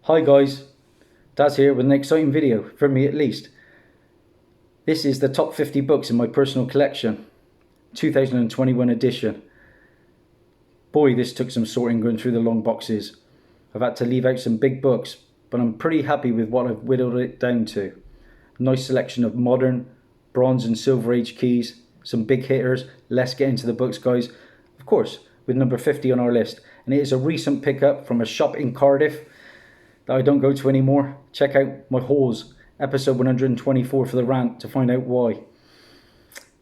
Hi guys, Daz here with an exciting video, for me at least. This is the top 50 books in my personal collection, 2021 edition. Boy, this took some sorting going through the long boxes. I've had to leave out some big books, but I'm pretty happy with what I've whittled it down to. A nice selection of modern, bronze and silver age keys, some big hitters. Let's get into the books, guys. Of course, with number 50 on our list, and it is a recent pickup from a shop in Cardiff that I don't go to anymore. Check out my hauls, episode 124 for the rant to find out why.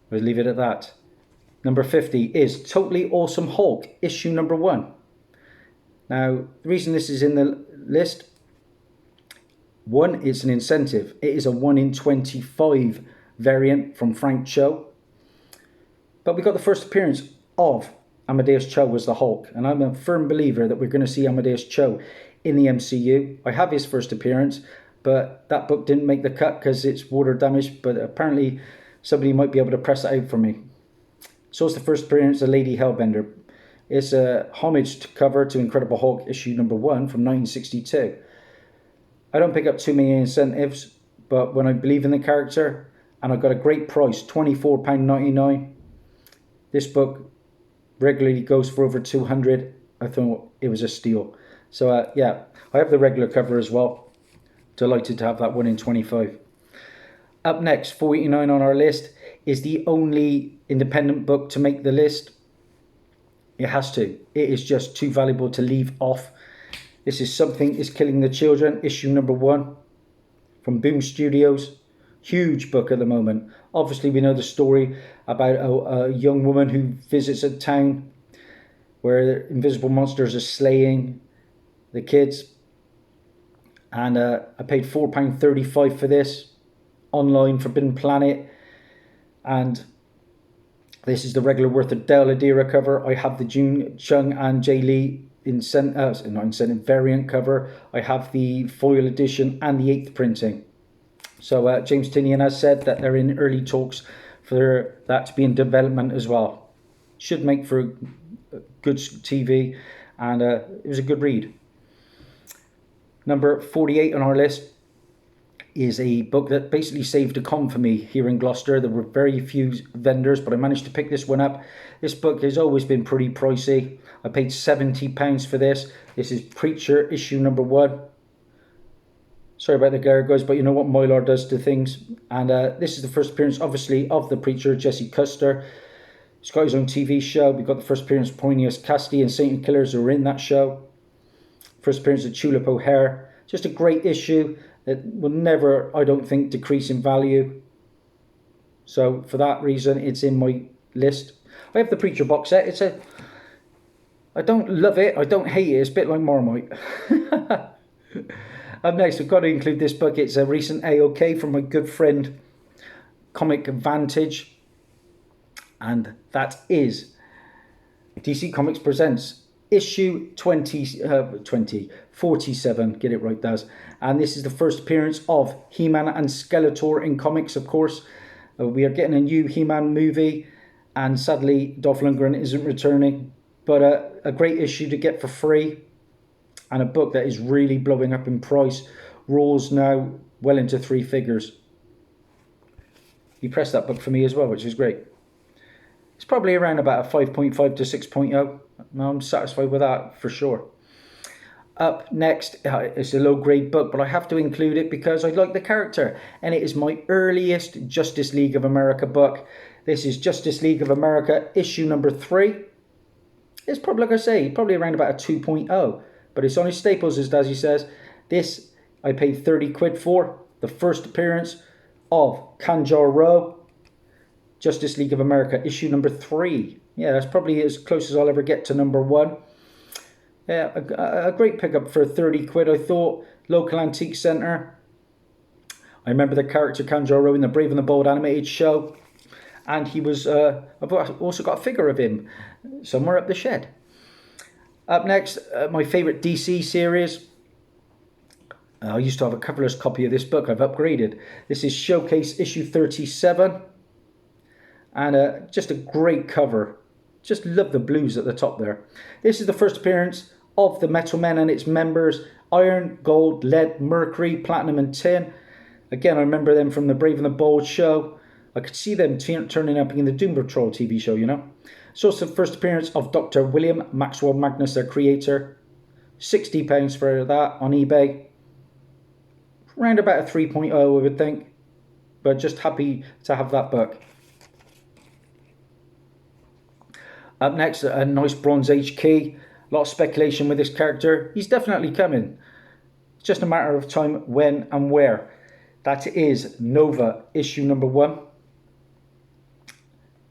We'll leave it at that. Number 50 is Totally Awesome Hulk, issue number 1. Now, the reason this is in the list, one, it's an incentive. It is a 1 in 25 variant from Frank Cho. But we got the first appearance of Amadeus Cho as the Hulk, and I'm a firm believer that we're going to see Amadeus Cho in the MCU. I have his first appearance, but that book didn't make the cut because it's water damaged, but apparently somebody might be able to press it out for me. So it's the first appearance of Lady Hellbender. It's a homage cover to Incredible Hulk issue number 1 from 1962. I don't pick up too many incentives, but when I believe in the character and I got a great price, £24.99, this book regularly goes for over 200. I thought it was a steal. So yeah, I have the regular cover as well. Delighted to have that 1 in 25. Up next, 489 on our list, is the only independent book to make the list. It has to. It is just too valuable to leave off. This is Something is Killing the Children, issue number 1 from Boom Studios. Huge book at the moment. Obviously, we know the story about a young woman who visits a town where invisible monsters are slaying the kids. And I paid £4.35 for this online, Forbidden Planet. And this is the regular worth of Dale Adira cover. I have the June Chung and Jay Lee variant cover. I have the foil edition and the 8th printing. So James Tynion has said that they're in early talks for that to be in development as well. Should make for a good TV, and it was a good read. Number 48 on our list is a book that basically saved a con for me here in Gloucester. There were very few vendors, but I managed to pick this one up. This book has always been pretty pricey. I paid £70 for this. This is Preacher, issue number 1. Sorry about the glare, guys, but you know what Mylar does to things. And this is the first appearance, obviously, of the Preacher, Jesse Custer. He's got his own TV show. We got the first appearance of Poinius Cassidy and Satan Killers who were in that show. First appearance of Tulip O'Hare. Just a great issue that will never, I don't think, decrease in value. So for that reason, it's in my list. I have the Preacher box set. I don't love it. I don't hate it. It's a bit like Marmite. Up next, we've got to include this book. It's a recent AOK from my good friend Comic Vantage. And that is DC Comics Presents issue 47, get it right, Daz. And this is the first appearance of He-Man and Skeletor in comics, of course. We are getting a new He-Man movie, and sadly Dolph Lundgren isn't returning, but a great issue to get for free, and a book that is really blowing up in price. Raw's now well into 3 figures. He pressed that book for me as well, which is great. It's probably around about a 5.5 to 6.0. I'm satisfied with that for sure. Up next, it's a low grade book, but I have to include it because I like the character, and it is my earliest Justice League of America book. This is Justice League of America issue number 3. It's probably, like I say, probably around about a 2.0, but it's on his staples, as Dazzie says. This I paid 30 quid for. The first appearance of Kanjar Row, Justice League of America issue number 3. Yeah, that's probably as close as I'll ever get to number 1. Yeah, a great pickup for 30 quid, I thought. Local Antique Centre. I remember the character Kanjaro in the Brave and the Bold animated show. And he was, I've also got a figure of him somewhere up the shed. Up next, my favourite DC series. I used to have a coverless copy of this book. I've upgraded. This is Showcase issue 37. And just a great cover. Just love the blues at the top there. This is the first appearance of the Metal Men and its members: iron, gold, lead, mercury, platinum and tin. Again, I remember them from the Brave and the Bold show. I could see them turning up in the Doom Patrol TV show, you know. It's also the first appearance of Dr. William Maxwell Magnus, their creator. £60 for that on eBay. Around about a 3.0, I would think. But just happy to have that book. Up next, a nice Bronze Age key. A lot of speculation with this character. He's definitely coming. It's just a matter of time when and where. That is Nova, issue number 1.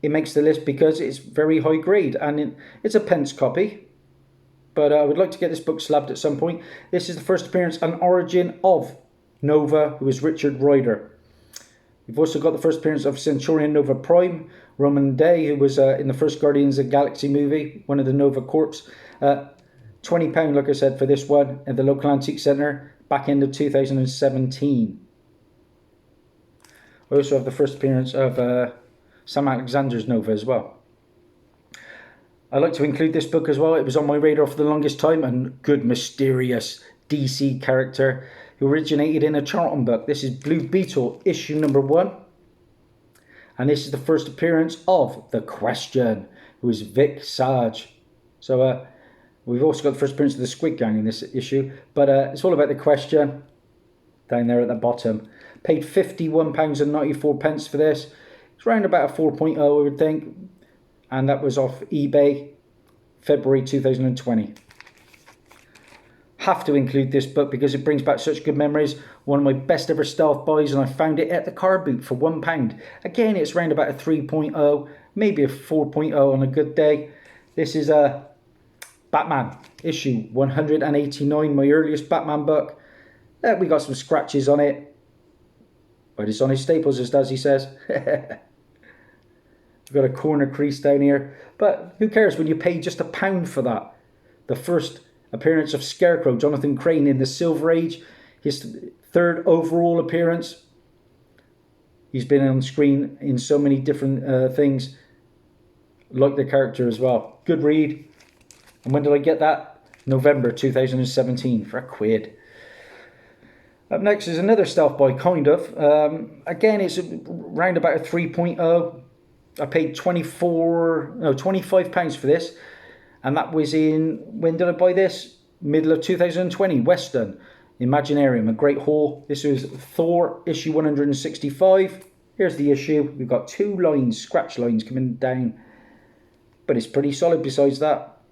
It makes the list because it's very high grade and it's a pence copy. But I would like to get this book slabbed at some point. This is the first appearance and origin of Nova, who is Richard Rider. We've also got the first appearance of Centurion Nova Prime, Roman Day, who was in the first Guardians of the Galaxy movie, one of the Nova Corps. £20, like I said, for this one at the local antique centre, back end of 2017. I also have the first appearance of Sam Alexander's Nova as well. I like to include this book as well. It was on my radar for the longest time. A good, mysterious DC character who originated in a Charlton book. This is Blue Beetle, issue number 1. And this is the first appearance of The Question, who is Vic Sage. So we've also got the first appearance of the Squid Gang in this issue. But it's all about The Question down there at the bottom. Paid £51.94 for this. It's around about a 4.0, I would think. And that was off eBay, February 2020. Have to include this book because it brings back such good memories. One of my best ever stealth buys, and I found it at the car boot for £1. Again, it's around about a 3.0, maybe a 4.0 on a good day. This is a Batman, issue 189, my earliest Batman book. We got some scratches on it, but it's on his staples, as Dazzie says. We've got a corner crease down here, but who cares when you pay just £1 for that? The first appearance of Scarecrow, Jonathan Crane, in the Silver Age, his third overall appearance. He's been on screen in so many different things, like the character as well. Good read. And when did I get that? November 2017 for £1. Up next is another stealth buy, kind of. Again, it's around about a 3.0. I paid £25 for this, and that was in, when did I buy this? Middle of 2020, Western Imaginarium, a great haul. This was Thor, issue 165. Here's the issue. We've got 2 lines, scratch lines coming down, but it's pretty solid besides that.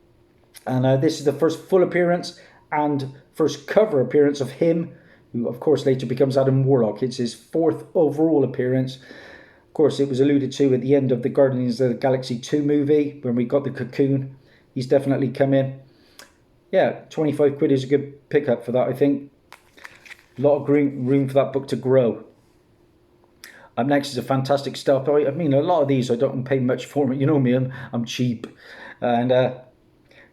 And this is the first full appearance and first cover appearance of him, who of course later becomes Adam Warlock. It's his 4th overall appearance. Of course, it was alluded to at the end of the Guardians of the Galaxy 2 movie when we got the cocoon. He's definitely come in. Yeah, £25 is a good pickup for that, I think. A lot of room for that book to grow. Up next is a fantastic stealth buy. I mean, a lot of these I don't pay much for. You know me, I'm cheap. And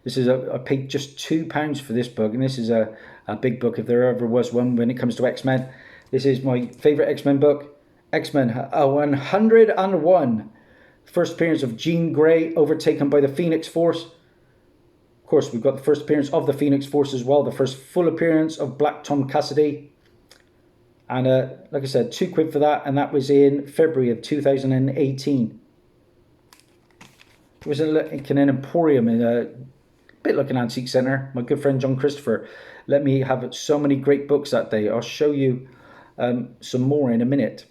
this is I paid just £2 for this book. And this is a big book if there ever was one when it comes to X-Men. This is my favourite X-Men book. X-Men 101. First appearance of Jean Grey overtaken by the Phoenix Force. Of course, we've got the first appearance of the Phoenix Force as well. The first full appearance of Black Tom Cassidy. And like I said, £2 for that. And that was in February of 2018. It was like an emporium in a bit like an antique centre. My good friend John Christopher let me have so many great books that day. I'll show you some more in a minute.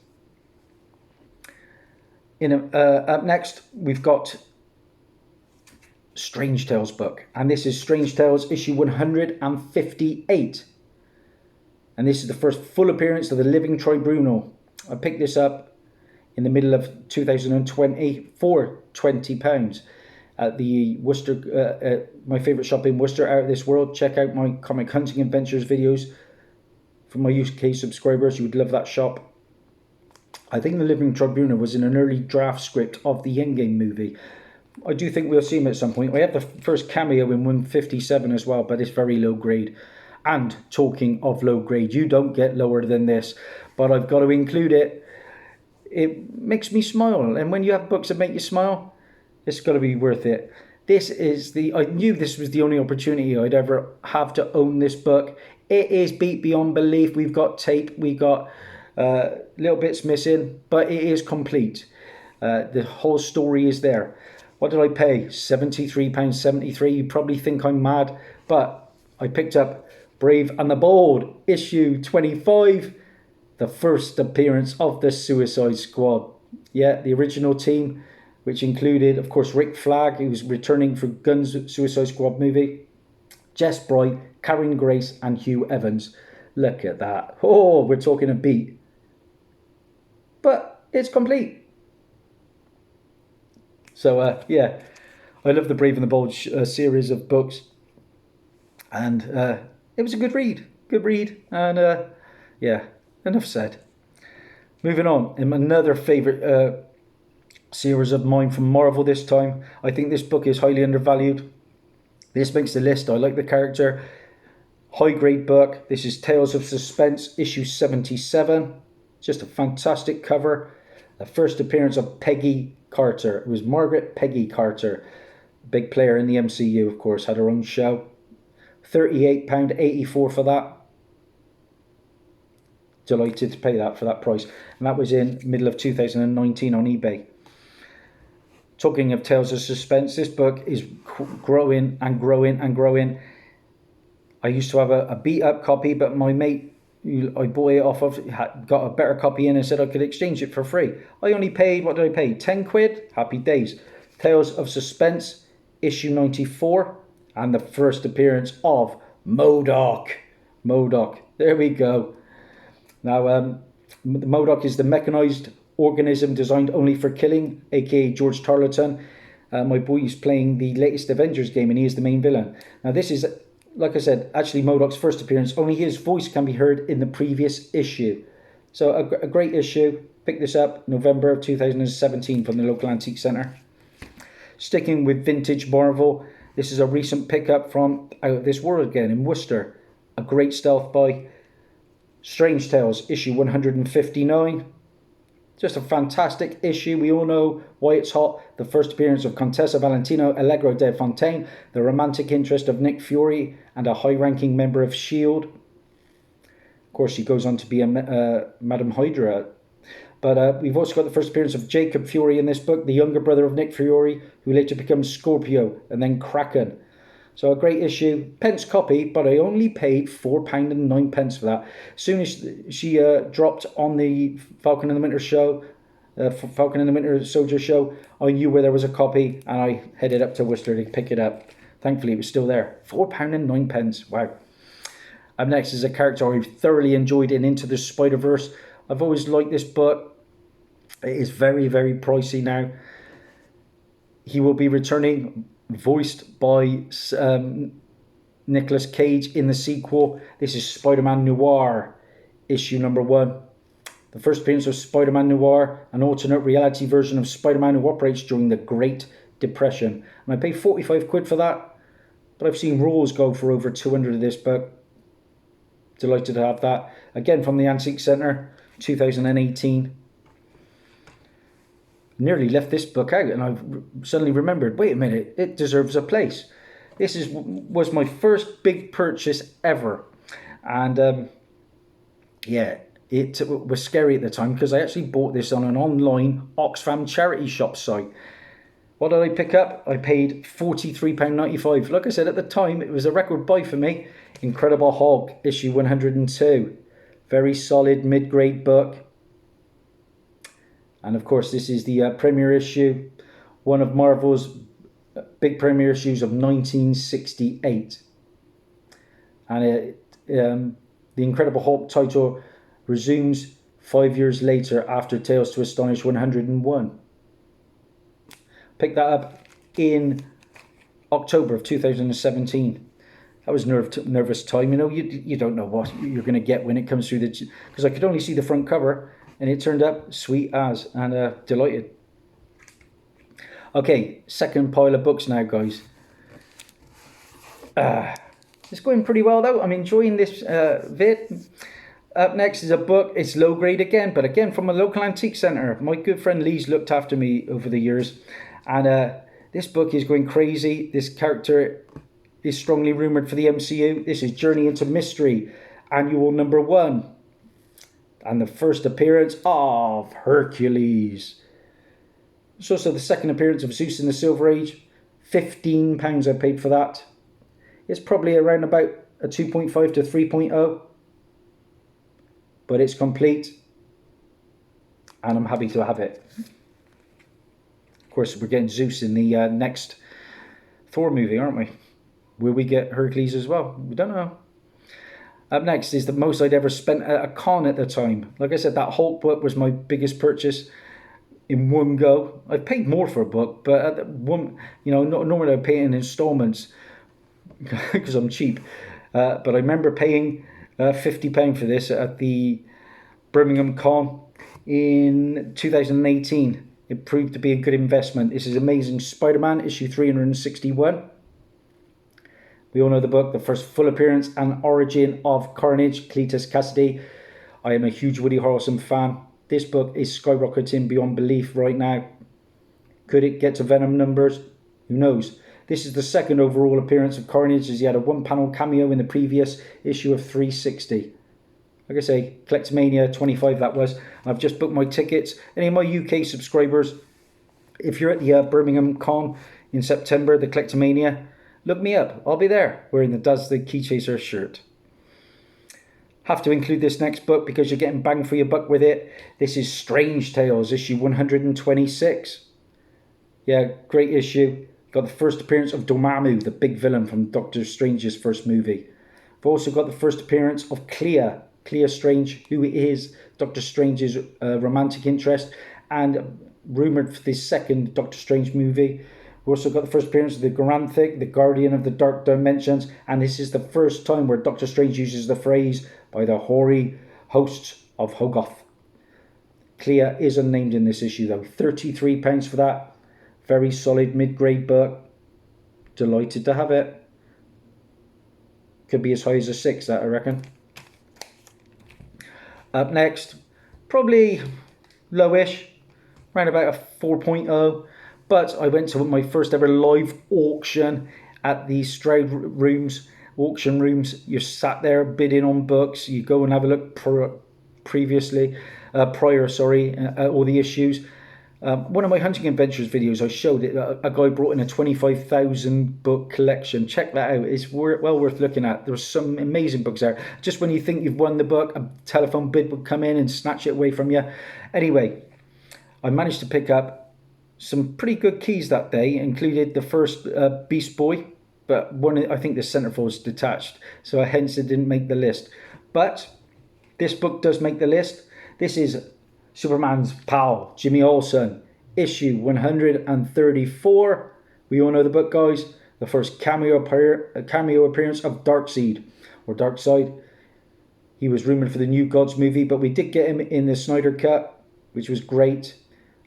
Up next, we've got Strange Tales book, and this is Strange Tales issue 158, and this is the first full appearance of the Living Tribunal. I picked this up in the middle of 2020 for £20 at the Worcester, my favourite shop in Worcester, Out of This World. Check out my comic hunting adventures videos for my UK subscribers. You would love that shop. I think the Living Tribunal was in an early draft script of the Endgame movie. I do think we'll see him at some point. We have the first cameo in 157 as well, but it's very low grade. And talking of low grade, you don't get lower than this, but I've got to include it. It makes me smile, and when you have books that make you smile, it's got to be worth it. I knew this was the only opportunity I'd ever have to own this book. It is beat beyond belief. We've got tape, we got little bits missing, but it is complete. The whole story is there. What did I pay? £73.73. You probably think I'm mad, but I picked up Brave and the Bold, issue 25, the first appearance of the Suicide Squad. Yeah, the original team, which included, of course, Rick Flag, who was returning for Gunn's Suicide Squad movie, Jess Bright, Karen Grace, and Hugh Evans. Look at that. Oh, we're talking a beat. But it's complete. So, yeah, I love the Brave and the Bold series of books. And it was a good read. Good read. And, yeah, enough said. Moving on, in another favourite series of mine from Marvel this time. I think this book is highly undervalued. This makes the list. I like the character. High grade book. This is Tales of Suspense, issue 77. Just a fantastic cover. The first appearance of Peggy Carter. It was Margaret Peggy Carter. Big player in the MCU, of course. Had her own show. £38.84 for that. Delighted to pay that for that price. And that was in middle of 2019 on eBay. Talking of Tales of Suspense, this book is growing and growing and growing. I used to have a beat up copy, but my mate I bought it off of got a better copy in and said I could exchange it for free. I only paid, what did I pay? 10 quid? Happy days. Tales of Suspense, issue 94, and the first appearance of MODOK. MODOK. There we go. Now, MODOK is the mechanized organism designed only for killing, aka George Tarleton. My boy is playing the latest Avengers game and he is the main villain. Now this is, like I said, actually MODOK's first appearance. Only his voice can be heard in the previous issue. So a great issue. Picked this up November of 2017 from the local antique centre. Sticking with vintage Marvel, this is a recent pickup from Out of This World again in Worcester. A great stealth buy. Strange Tales, issue 159. Just a fantastic issue. We all know why it's hot. The first appearance of Contessa Valentino Allegro de Fontaine, the romantic interest of Nick Fury and a high-ranking member of S.H.I.E.L.D. Of course, she goes on to be a Madam Hydra. But we've also got the first appearance of Jacob Fury in this book, the younger brother of Nick Fury, who later becomes Scorpio and then Kraken. So a great issue, pence copy, but I only paid £4.09 for that. As soon as she dropped on the Falcon and the Winter show, Falcon and the Winter Soldier show, I knew where there was a copy and I headed up to Worcester to pick it up. Thankfully it was still there. £4.09, wow. Up next is a character I've thoroughly enjoyed in Into the Spider-Verse. I've always liked this book. It is very, very pricey now. He will be returning, voiced by Nicolas Cage in the sequel. This is Spider-Man Noir, issue number 1. The first appearance of Spider-Man Noir, an alternate reality version of Spider-Man who operates during the Great Depression. And I paid 45 quid for that, but I've seen Raws go for over 200 of this book. Delighted to have that. Again from the Antique Centre, 2018. Nearly left this book out and I've suddenly remembered, wait a minute, it deserves a place. This was my first big purchase ever. And yeah, it was scary at the time because I actually bought this on an online Oxfam charity shop site. What did I pick up? I paid £43.95. Like I said, at the time, it was a record buy for me. Incredible Hulk, issue 102. Very solid mid-grade book. And of course, this is the premiere issue, one of Marvel's big premiere issues of 1968. And the Incredible Hulk title resumes 5 years later after Tales to Astonish 101. Picked that up in October of 2017. That was nervous time. You know, you don't know what you're going to get when it comes through the... Because I could only see the front cover. And it turned up sweet as, and delighted. Okay, second pile of books now, guys. It's going pretty well, though. I'm enjoying this vid. Up next is a book. It's low grade again, but again from a local antique centre. My good friend Lee's looked after me over the years. And This book is going crazy. This character is strongly rumoured for the MCU. This is Journey into Mystery, annual number 1. And the first appearance of Hercules. It's also the second appearance of Zeus in the Silver Age. £15 I paid for that. It's probably around about a 2.5 to 3.0. But it's complete. And I'm happy to have it. Of course, we're getting Zeus in the next Thor movie, aren't we? Will we get Hercules as well? We don't know. Up next is the most I'd ever spent at a con at the time. Like I said, that Hulk book was my biggest purchase in one go. I've paid more for a book, but at one, normally I pay in installments because I'm cheap. But I remember paying £50 for this at the Birmingham Con in 2018. It proved to be a good investment. This is Amazing Spider-Man, issue 361. We all know the book, the first full appearance and origin of Carnage, Cletus Cassidy. I am a huge Woody Harrelson fan. This book is skyrocketing beyond belief right now. Could it get to Venom numbers? Who knows? This is the second overall appearance of Carnage, as he had a one-panel cameo in the previous issue of 360. Like I say, Collectomania 25 that was. I've just booked my tickets. Any of my UK subscribers, if you're at the Birmingham Con in September, the Collectomania, look me up. I'll be there wearing the Dazzie Key Chaser shirt. Have to include this next book because you're getting bang for your buck with it. This is Strange Tales, issue 126. Yeah, great issue. Got the first appearance of Dormammu, the big villain from Doctor Strange's first movie. I've also got the first appearance of Clea Strange, who is Doctor Strange's romantic interest and rumoured for the second Doctor Strange movie. We also got the first appearance of the Garanthic, the Guardian of the Dark Dimensions, and this is the first time where Doctor Strange uses the phrase, by the hoary hosts of Hogoth. Clea is unnamed in this issue though. £33 for that. Very solid mid-grade book. Delighted to have it. Could be as high as a 6, that I reckon. Up next, probably lowish, around about a 4.0. But I went to my first ever live auction at the Stroud Rooms, auction rooms. You're sat there bidding on books. You go and have a look prior, all the issues. One of my Hunting Adventures videos, I showed it. A guy brought in a 25,000 book collection. Check that out. It's well worth looking at. There's some amazing books there. Just when you think you've won the book, a telephone bid would come in and snatch it away from you. Anyway, I managed to pick up some pretty good keys that day. Included the first Beast Boy, but I think the centerfold was detached, so hence it didn't make the list. But this book does make the list. This is Superman's pal, Jimmy Olsen, issue 134. We all know the book, guys. The first cameo appearance of Darkseid, or Darkseid. He was rumoured for the New Gods movie, but we did get him in the Snyder Cut, which was great,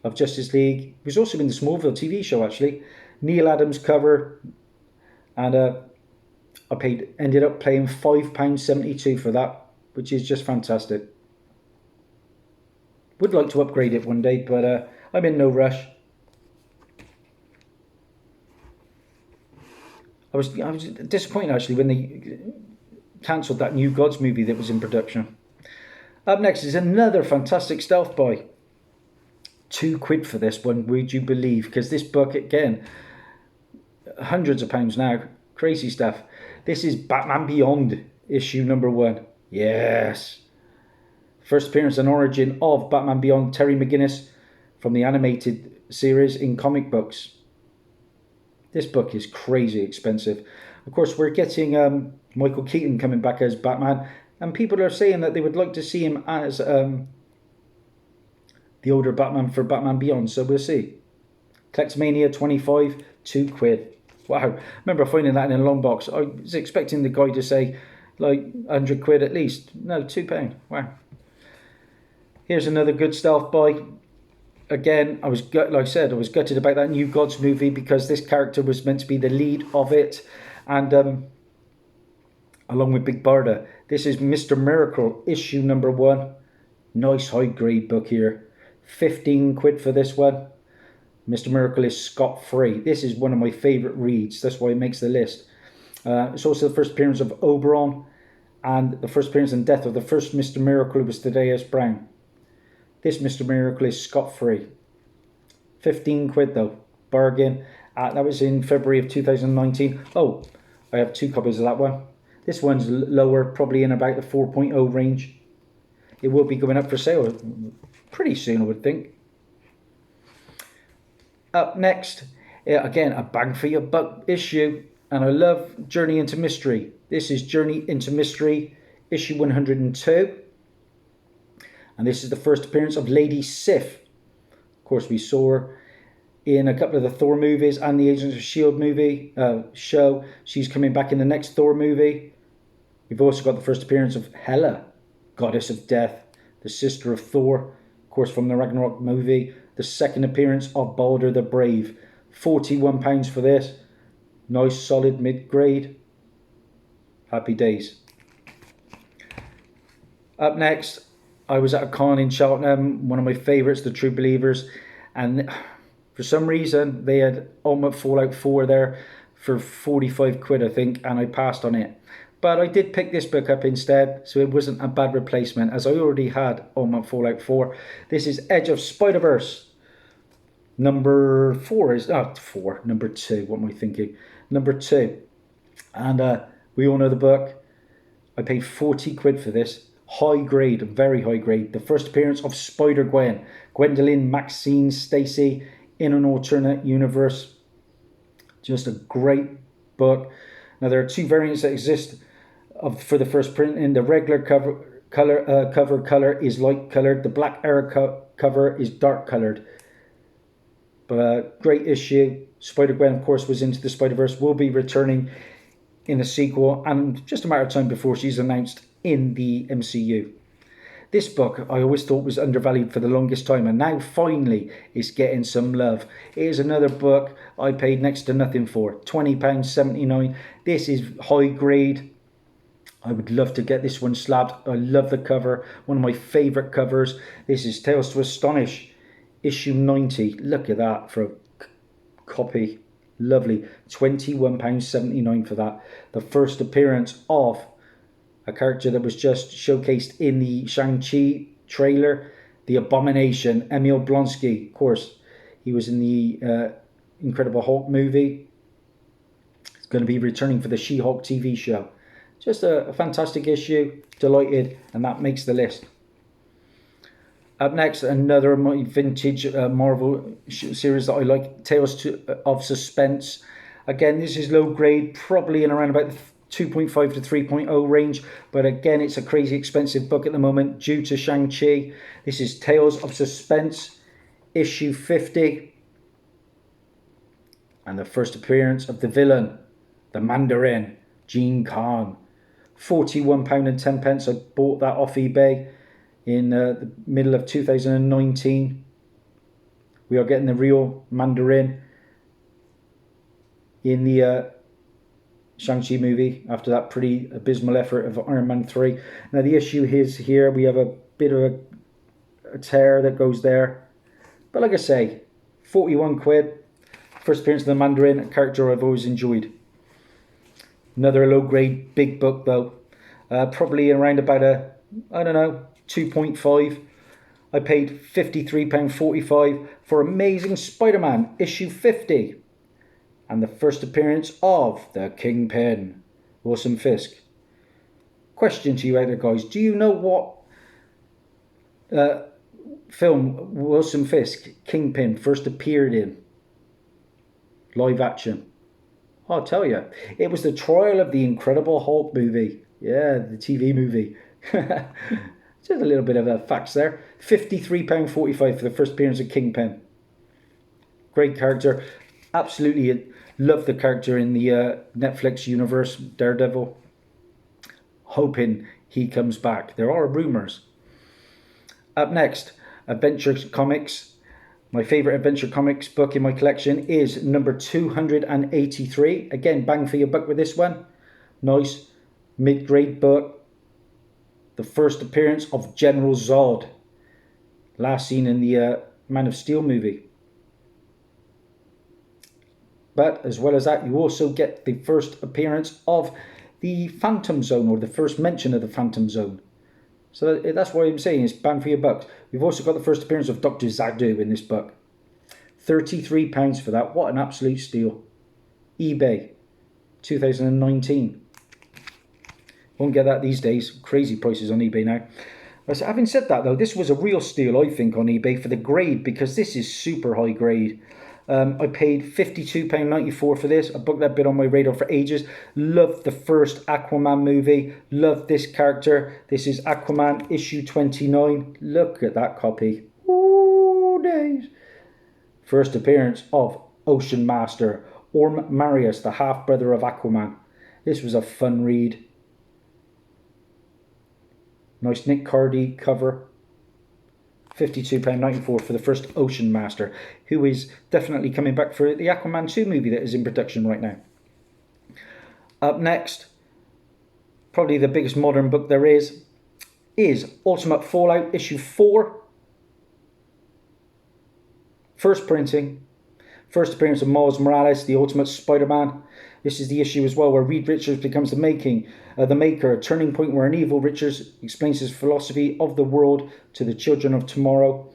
of Justice League. He was also in the Smallville TV show, actually. Neil Adams cover. And I ended up paying £5.72 for that, which is just fantastic. Would like to upgrade it one day, but I'm in no rush. I was disappointed actually when they cancelled that New Gods movie that was in production. Up next is another fantastic stealth buy. £2 for this one, would you believe? Because this book, again, hundreds of pounds now. Crazy stuff. This is Batman Beyond, issue number 1. Yes. First appearance and origin of Batman Beyond, Terry McGinnis, from the animated series in comic books. This book is crazy expensive. Of course, we're getting Michael Keaton coming back as Batman, and people are saying that they would like to see him as the older Batman for Batman Beyond, so we'll see. Collectomania 25, £2. Wow, I remember finding that in a long box. I was expecting the guy to say like £100 at least. No, £2. Wow. Here's another good stealth buy. Again, I was gutted about that New Gods movie because this character was meant to be the lead of it, and along with Big Barda. This is Mr. Miracle, issue number 1. Nice high grade book here. £15 for this one. Mr. Miracle is scot-free. This is one of my favourite reads. That's why it makes the list. It's also the first appearance of Oberon, and the first appearance and death of the first Mr. Miracle was Thaddeus Brown. This Mr. Miracle is scot-free. 15 quid though, bargain. That was in February of 2019. Oh, I have 2 copies of that one. This one's lower, probably in about the 4.0 range. It will be going up for sale pretty soon, I would think. Up next, again, a bang for your buck issue. And I love Journey into Mystery. This is Journey into Mystery, issue 102. And this is the first appearance of Lady Sif. Of course, we saw her in a couple of the Thor movies and the Agents of S.H.I.E.L.D. movie show. She's coming back in the next Thor movie. We've also got the first appearance of Hela, Goddess of Death, the sister of Thor, of course from the Ragnarok movie. The second appearance of Balder the Brave. £41 for this. Nice solid mid-grade. Happy days. Up next, I was at a con in Cheltenham, one of my favourites, the True Believers, and for some reason they had Ultimate Fallout 4 there for 45 quid, I think, and I passed on it. But I did pick this book up instead, so it wasn't a bad replacement, as I already had Ultimate Fallout 4. This is Edge of Spider-Verse. Number 4 is... Oh, 4. Number 2. What am I thinking? Number 2. And we all know the book. I paid 40 quid for this. High grade. Very high grade. The first appearance of Spider-Gwen. Gwendolyn, Maxine, Stacy in an alternate universe. Just a great book. Now, there are 2 variants that exist for the first print. In the regular cover color is light colored. The black era cover is dark colored. But great issue. Spider-Gwen, of course, was Into the Spider-Verse. Will be returning in the sequel. And just a matter of time before she's announced in the MCU. This book, I always thought was undervalued for the longest time. And now, finally, it's getting some love. It is another book I paid next to nothing for. £20.79. This is high grade. I would love to get this one slabbed. I love the cover. One of my favourite covers. This is Tales to Astonish. Issue 90. Look at that for a copy. Lovely. £21.79 for that. The first appearance of a character that was just showcased in the Shang-Chi trailer. The Abomination. Emil Blonsky. Of course, he was in the Incredible Hulk movie. He's going to be returning for the She-Hulk TV show. Just a fantastic issue. Delighted. And that makes the list. Up next, another of my vintage Marvel series that I like, Tales of Suspense. Again, this is low grade, probably in around about the 2.5 to 3.0 range. But again, it's a crazy expensive book at the moment due to Shang-Chi. This is Tales of Suspense, issue 50. And the first appearance of the villain, the Mandarin, Gene Khan. £41.10. I bought that off eBay in the middle of 2019. We are getting the real Mandarin in the Shang-Chi movie after that pretty abysmal effort of Iron Man 3. Now the issue is here, we have a bit of a tear that goes there. But like I say, 41 quid. First appearance of the Mandarin, a character I've always enjoyed. Another low grade big book though. Probably around about a, I don't know, 2.5. I paid £53.45 for Amazing Spider-Man issue 50. And the first appearance of the Kingpin, Wilson Fisk. Question to you out there, guys. Do you know what film Wilson Fisk, Kingpin, first appeared in? Live action. I'll tell you. It was the Trial of the Incredible Hulk movie. Yeah, the TV movie. Just a little bit of facts there. £53.45 for the first appearance of Kingpin. Great character. Absolutely love the character in the Netflix universe, Daredevil. Hoping he comes back. There are rumours. Up next, Adventure Comics. My favourite Adventure Comics book in my collection is number 283. Again, bang for your buck with this one. Nice mid-grade book. The first appearance of General Zod. Last seen in the Man of Steel movie. But as well as that, you also get the first appearance of the Phantom Zone, or the first mention of the Phantom Zone. So that's why I'm saying it's bang for your bucks. We've also got the first appearance of Dr. Zadu in this book. £33 for that. What an absolute steal. eBay, 2019. Won't get that these days. Crazy prices on eBay now. But having said that though, this was a real steal, I think, on eBay for the grade, because this is super high grade. I paid £52.94 for this. I booked that bit on my radar for ages. Loved the first Aquaman movie. Loved this character. This is Aquaman issue 29. Look at that copy. Ooh, days. First appearance of Ocean Master, Orm Marius, the half-brother of Aquaman. This was a fun read. Nice Nick Cardy cover. £52.94 for the first Ocean Master, who is definitely coming back for the Aquaman 2 movie that is in production right now. Up next, probably the biggest modern book there is Ultimate Fallout issue 4. First printing. First appearance of Miles Morales, the Ultimate Spider-Man. This is the issue as well where Reed Richards becomes the maker, a turning point where an evil Richards explains his philosophy of the world to the children of tomorrow.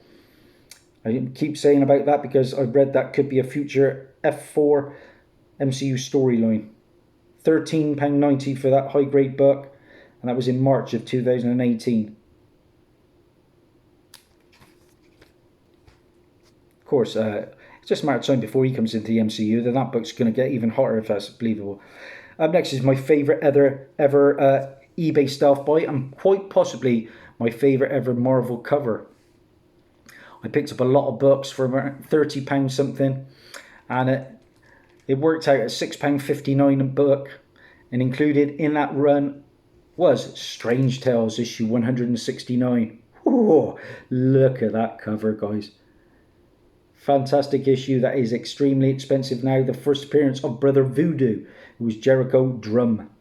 I keep saying about that because I've read that could be a future F4 MCU storyline. £13.90 for that high grade book, and that was in March of 2018. Of course, it's just a matter of time before he comes into the MCU, then that book's going to get even hotter, if that's believable. Up next is my favourite ever eBay stealth buy, and quite possibly my favourite ever Marvel cover. I picked up a lot of books for £30 something, and it worked out at £6.59 a book, and included in that run was Strange Tales issue 169. Oh, look at that cover, guys. Fantastic issue that is extremely expensive now. The first appearance of Brother Voodoo, who was Jericho Drum.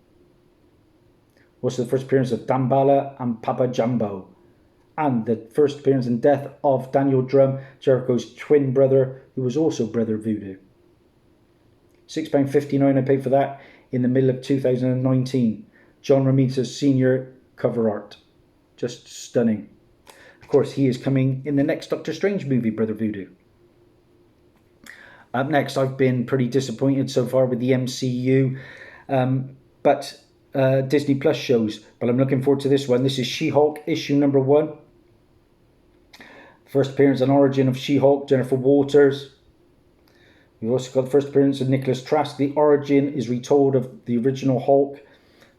Also the first appearance of Damballa and Papa Jumbo. And the first appearance and death of Daniel Drum, Jericho's twin brother, who was also Brother Voodoo. £6.59 I paid for that in the middle of 2019. John Romita's senior cover art. Just stunning. Of course, he is coming in the next Doctor Strange movie, Brother Voodoo. Up next, I've been pretty disappointed so far with the MCU, but Disney Plus shows. But I'm looking forward to this one. This is She-Hulk issue number 1. First appearance and origin of She-Hulk, Jennifer Walters. We've also got the first appearance of Nicholas Trask. The origin is retold of the original Hulk.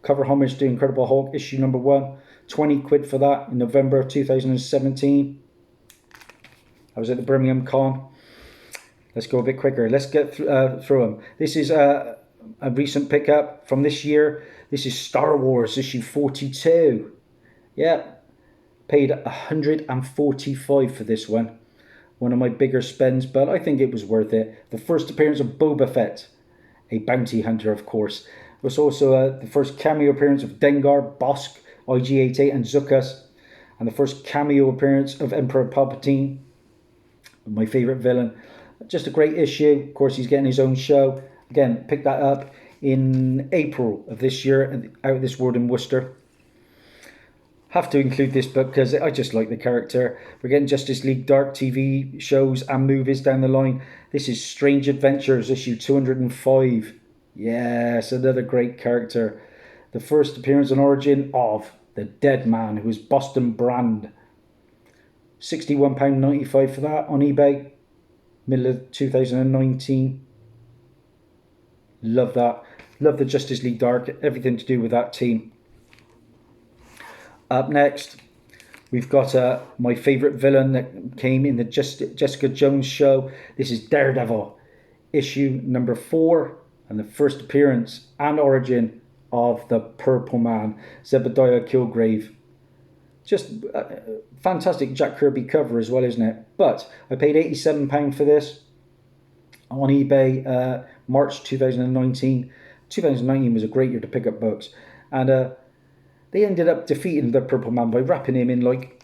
Cover homage to Incredible Hulk issue number 1. 20 quid for that in November of 2017. I was at the Birmingham Con. Let's go a bit quicker. Let's get through them. This is a recent pickup from this year. This is Star Wars issue 42. Yeah, paid $145 for this one. One of my bigger spends, but I think it was worth it. The first appearance of Boba Fett, a bounty hunter, of course. It was also the first cameo appearance of Dengar, Bosk, IG-88 and Zuckuss. And the first cameo appearance of Emperor Palpatine, my favourite villain. Just a great issue. Of course, he's getting his own show. Again, picked that up in April of this year, out of this world in Worcester. Have to include this book because I just like the character. We're getting Justice League Dark TV shows and movies down the line. This is Strange Adventures issue 205. Yes, another great character. The first appearance and origin of the Dead Man, who is Boston Brand. £61.95 for that on eBay. Middle of 2019. Love that. Love the Justice League Dark. Everything to do with that team. Up next, we've got my favourite villain that came in the Jessica Jones show. This is Daredevil, issue number 4, and the first appearance and origin of the Purple Man, Zebediah Kilgrave. Just fantastic Jack Kirby cover as well, isn't it? But I paid £87 for this on eBay, March 2019. 2019 was a great year to pick up books. And they ended up defeating the Purple Man by wrapping him in like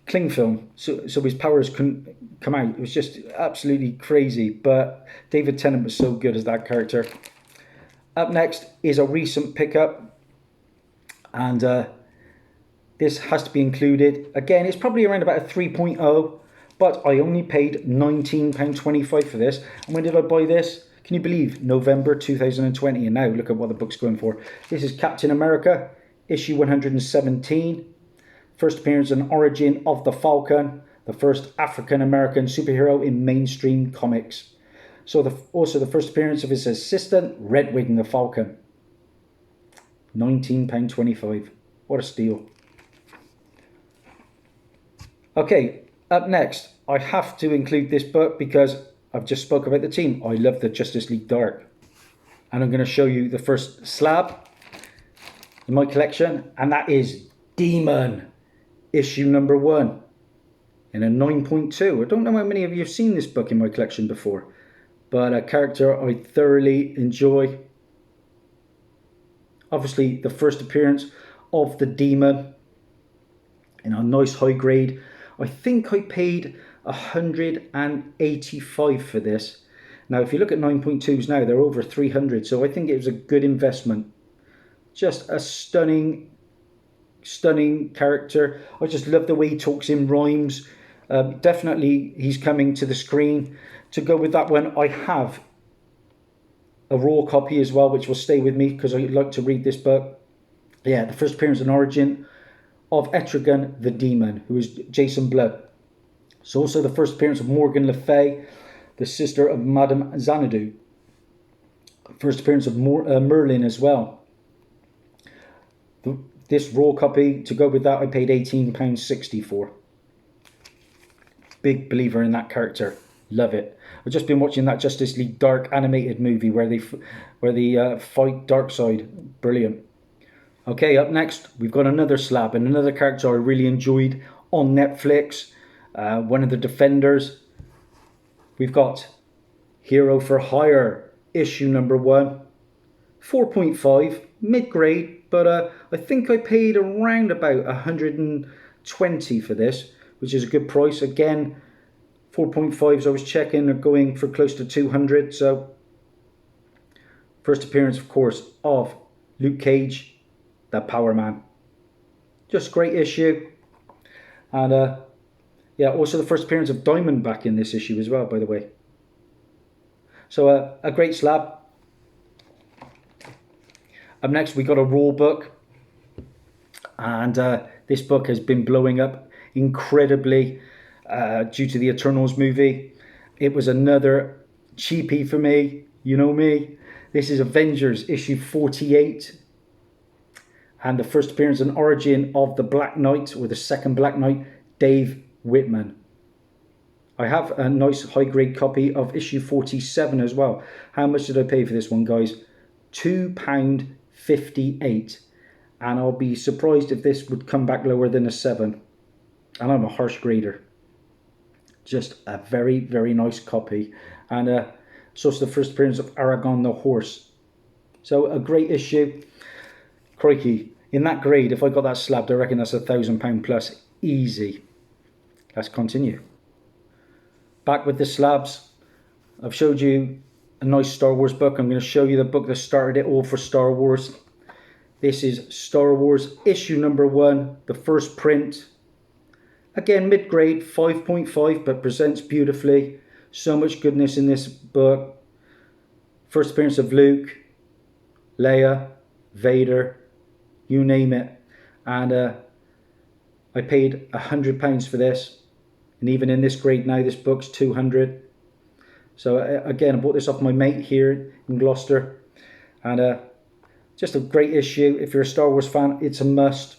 cling film, so his powers couldn't come out. It was just absolutely crazy, but David Tennant was so good as that character. Up next is a recent pickup, and this has to be included. Again, it's probably around about a 3.0, but I only paid £19.25 for this. And when did I buy this? Can you believe? November 2020, and now look at what the book's going for. This is Captain America, issue 117. First appearance and origin of the Falcon, the first African-American superhero in mainstream comics. So also the first appearance of his assistant, Redwing the Falcon. £19.25. What a steal. Okay, up next, I have to include this book because I've just spoke about the team. I love the Justice League Dark. And I'm going to show you the first slab in my collection, and that is Demon, issue number 1, in a 9.2. I don't know how many of you have seen this book in my collection before, but a character I thoroughly enjoy. Obviously, the first appearance of the Demon in a nice high grade. I think I paid £185 for this. Now, if you look at 9.2s now, they're over 300, so I think it was a good investment. Just a stunning character. I just love the way he talks in rhymes. Definitely he's coming to the screen. To go with that one, I have a raw copy as well, which will stay with me because I like to read this book. Yeah, the first appearance and origin of Etrigan the Demon, who is Jason Blood. So also the first appearance of Morgan Le Fay, the sister of Madame Xanadu. First appearance of Merlin as well. This raw copy, to go with that, I paid £18.60 for. Big believer in that character. Love it. I've just been watching that Justice League Dark animated movie where they fight Darkseid. Brilliant. Okay, up next, we've got another slab and another character I really enjoyed on Netflix. One of the Defenders. We've got Hero for Hire, issue number 1. 4.5, mid-grade, but I think I paid around about 120 for this, which is a good price. Again, 4.5s I was checking are going for close to 200. So first appearance, of course, of Luke Cage, the Power Man. Just great issue. And yeah, also the first appearance of Diamondback in this issue as well, by the way. So a great slab. Up next, we got a raw book, and this book has been blowing up incredibly due to the Eternals movie. It was another cheapie for me, you know me. This is Avengers issue 48, and the first appearance and origin of the Black Knight, or the second Black Knight, Dave Whitman. I have a nice high grade copy of issue 47 as well. How much did I pay for this one, guys? £2.58, and I'll be surprised if this would come back lower than a 7, and I'm a harsh grader. Just a very, very nice copy. And so it's the first appearance of Aragon the Horse. So a great issue. Crikey, in that grade, if I got that slabbed, I reckon that's £1,000 plus, easy. Let's continue. Back with the slabs. I've showed you a nice Star Wars book. I'm going to show you the book that started it all for Star Wars. This is Star Wars issue number 1, the first print. Again, mid-grade, 5.5, but presents beautifully. So much goodness in this book. First appearance of Luke, Leia, Vader, you name it. And I paid £100 for this. And even in this grade now, this book's 200. So again, I bought this off my mate here in Gloucester, and just a great issue. If you're a Star Wars fan, it's a must.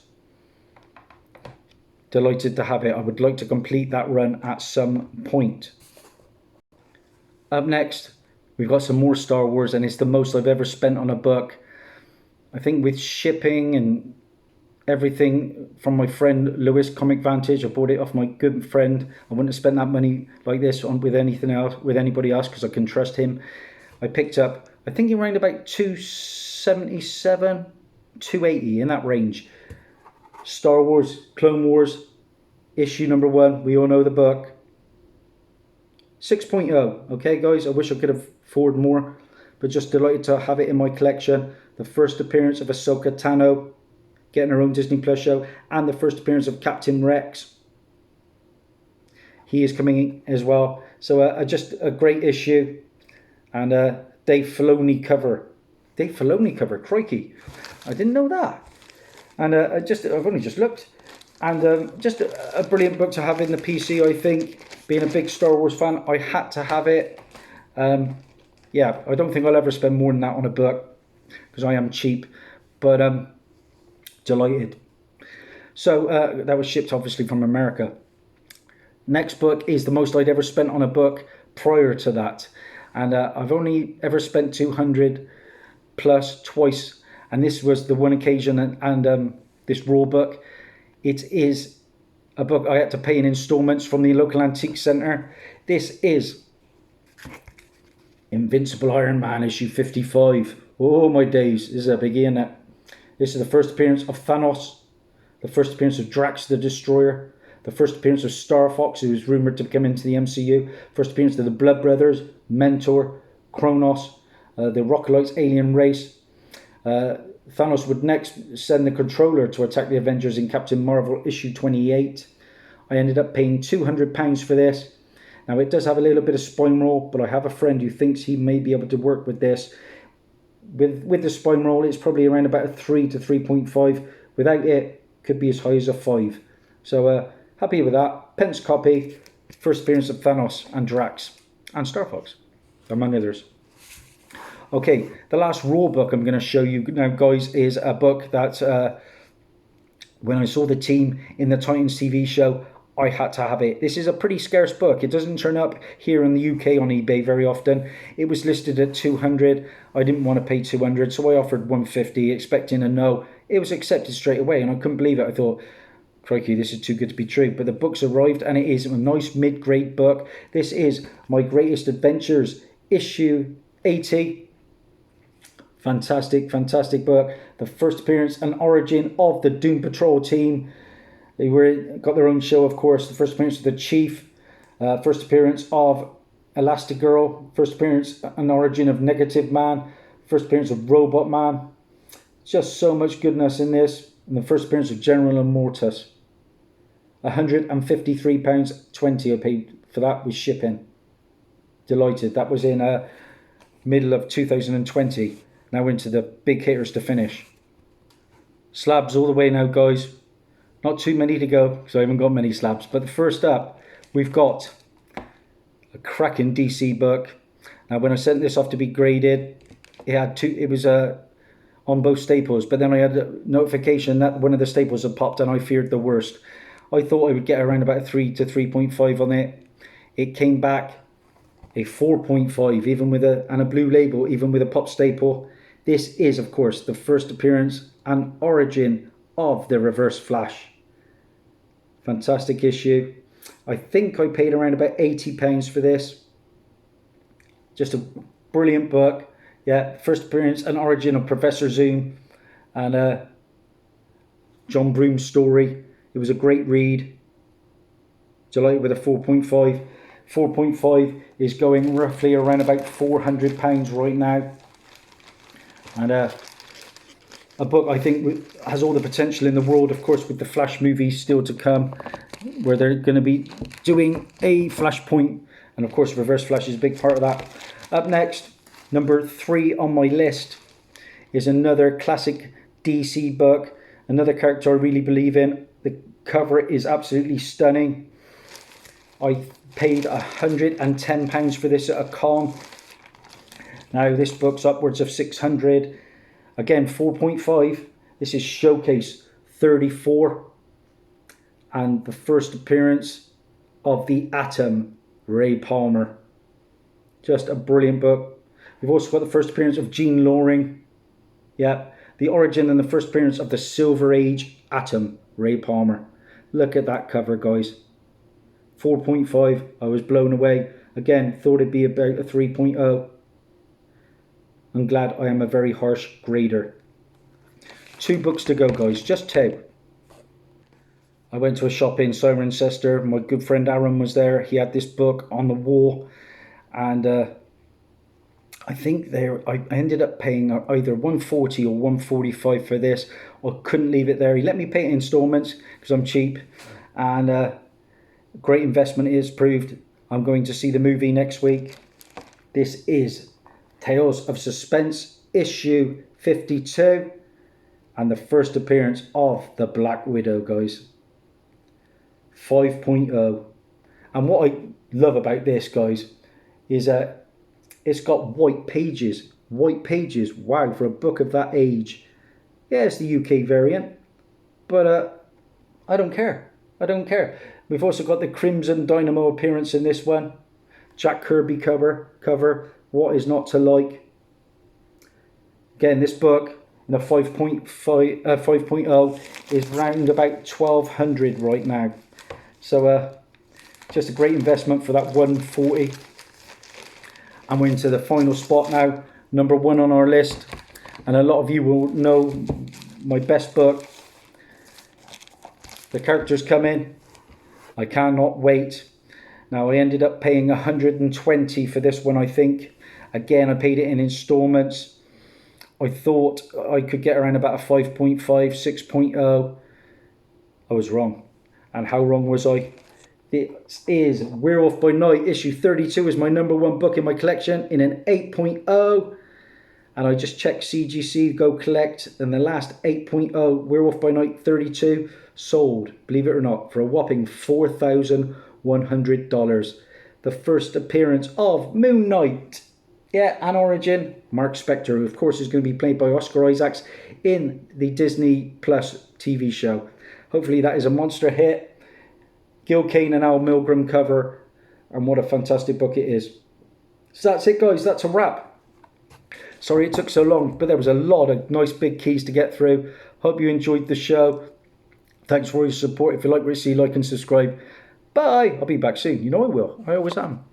Delighted to have it. I would like to complete that run at some point. Up next, we've got some more Star Wars, and it's the most I've ever spent on a book. I think with shipping and everything from my friend Lewis, Comic Vantage, I bought it off my good friend. I wouldn't have spent that money like this on with anything else, with anybody else, because I can trust him. I picked up, I think around about 277, 280, in that range. Star Wars, Clone Wars, issue number 1. We all know the book. 6.0. Okay, guys, I wish I could have afforded more, but just delighted to have it in my collection. The first appearance of Ahsoka Tano, getting her own Disney Plus show, and the first appearance of Captain Rex. He is coming as well. So just a great issue. And Dave Filoni cover. Dave Filoni cover, crikey. I didn't know that. And I've only just looked. And just a brilliant book to have in the PC, I think. Being a big Star Wars fan, I had to have it. Yeah, I don't think I'll ever spend more than that on a book, because I am cheap. But delighted. So that was shipped obviously from America. Next book is the most I'd ever spent on a book prior to that. And I've only ever spent 200 plus twice. And this was the one occasion, and this raw book. It is a book I had to pay in installments from the local antique centre. This is Invincible Iron Man issue 55. Oh my days, this is a biggie, isn't it? This is the first appearance of Thanos, the first appearance of Drax the Destroyer, the first appearance of Star Fox, who is rumoured to come into the MCU, first appearance of the Blood Brothers, Mentor, Kronos, the Rockalites alien race. Thanos would next send the Controller to attack the Avengers in Captain Marvel issue 28. I ended up paying £200 for this. Now it does have a little bit of spine roll, but I have a friend who thinks he may be able to work with this. With the spine roll, it's probably around about a 3 to 3.5. Without it, could be as high as a 5. So happy with that. Pence copy, first appearance of Thanos and Drax and Star Fox, among others. Okay, the last raw book I'm going to show you now, guys, is a book that when I saw the team in the Titans TV show, I had to have it. This is a pretty scarce book. It doesn't turn up here in the UK on eBay very often. It was listed at 200. I didn't want to pay 200, so I offered 150, expecting a no. It was accepted straight away, and I couldn't believe it. I thought, crikey, this is too good to be true. But the book's arrived, and it is a nice mid-grade book. This is My Greatest Adventures, issue 80. Fantastic, fantastic book. The first appearance and origin of the Doom Patrol team. They got their own show, of course. The first appearance of the Chief, first appearance of Elastigirl, first appearance and origin of Negative Man, first appearance of Robot Man. Just so much goodness in this. And the first appearance of General Immortus. £153.20 I paid for that with shipping. Delighted. That was in middle of 2020. Now into the big hitters to finish. Slabs all the way now, guys. Not too many to go, because I haven't got many slabs. But the first up, we've got a cracking DC book. Now, when I sent this off to be graded, it was on both staples. But then I had a notification that one of the staples had popped, and I feared the worst. I thought I would get around about a 3 to 3.5 on it. It came back a 4.5, even with a blue label, even with a pop staple. This is, of course, the first appearance and origin of the Reverse Flash. Fantastic issue. I think I paid around about £80 for this. Just a brilliant book. Yeah, first appearance and origin of Professor Zoom and John Broom's story. It was a great read. Delighted with a 4.5. 4.5 is going roughly around about £400 right now. And a book I think has all the potential in the world, of course, with the Flash movie still to come, where they're going to be doing a Flashpoint, and of course Reverse Flash is a big part of that. Up next, number 3 on my list, is another classic DC book, another character I really believe in. The cover is absolutely stunning. I paid £110 for this at a con. Now this book's upwards of 600. Again, 4.5. This is Showcase 34. And the first appearance of the Atom, Ray Palmer. Just a brilliant book. We've also got the first appearance of Jean Loring. Yeah, the origin and the first appearance of the Silver Age Atom, Ray Palmer. Look at that cover, guys. 4.5. I was blown away. Again, thought it'd be about a 3.0. I'm glad I am a very harsh grader. 2 books to go, guys. Just 2. I went to a shop in Cirencester. My good friend Aaron was there. He had this book on the wall, and I think I ended up paying either 140 or 145 for this. I couldn't leave it there. He let me pay it in installments because I'm cheap, and great investment is proved. I'm going to see the movie next week. This is Tales of Suspense issue 52 and the first appearance of the Black Widow, guys. 5.0. And what I love about this, guys, is that it's got white pages. White pages. Wow, for a book of that age. Yeah, it's the UK variant, but I don't care. I don't care. We've also got the Crimson Dynamo appearance in this one. Jack Kirby cover. What is not to like? Again, this book in a 5.0 is round about 1,200 right now. So just a great investment for that 140. And we're into the final spot now, number 1 on our list. And a lot of you will know my best book. The characters come in. I cannot wait. Now I ended up paying 120 for this one, I think. Again, I paid it in installments. I thought I could get around about a 5.5, 6.0. I was wrong. And how wrong was I? This is Werewolf by Night. Issue 32 is my number 1 book in my collection in an 8.0. And I just checked CGC, go collect. And the last 8.0, Werewolf by Night 32, sold, believe it or not, for a whopping $4,100. The first appearance of Moon Knight. Yeah, and origin, Mark Spector, who of course is going to be played by Oscar Isaacs in the Disney Plus TV show. Hopefully that is a monster hit. Gil Kane and Al Milgrom cover, and what a fantastic book it is. So that's it, guys. That's a wrap. Sorry it took so long, but there was a lot of nice big keys to get through. Hope you enjoyed the show. Thanks for your support. If you like what you see, like and subscribe. Bye. I'll be back soon. You know I will. I always am.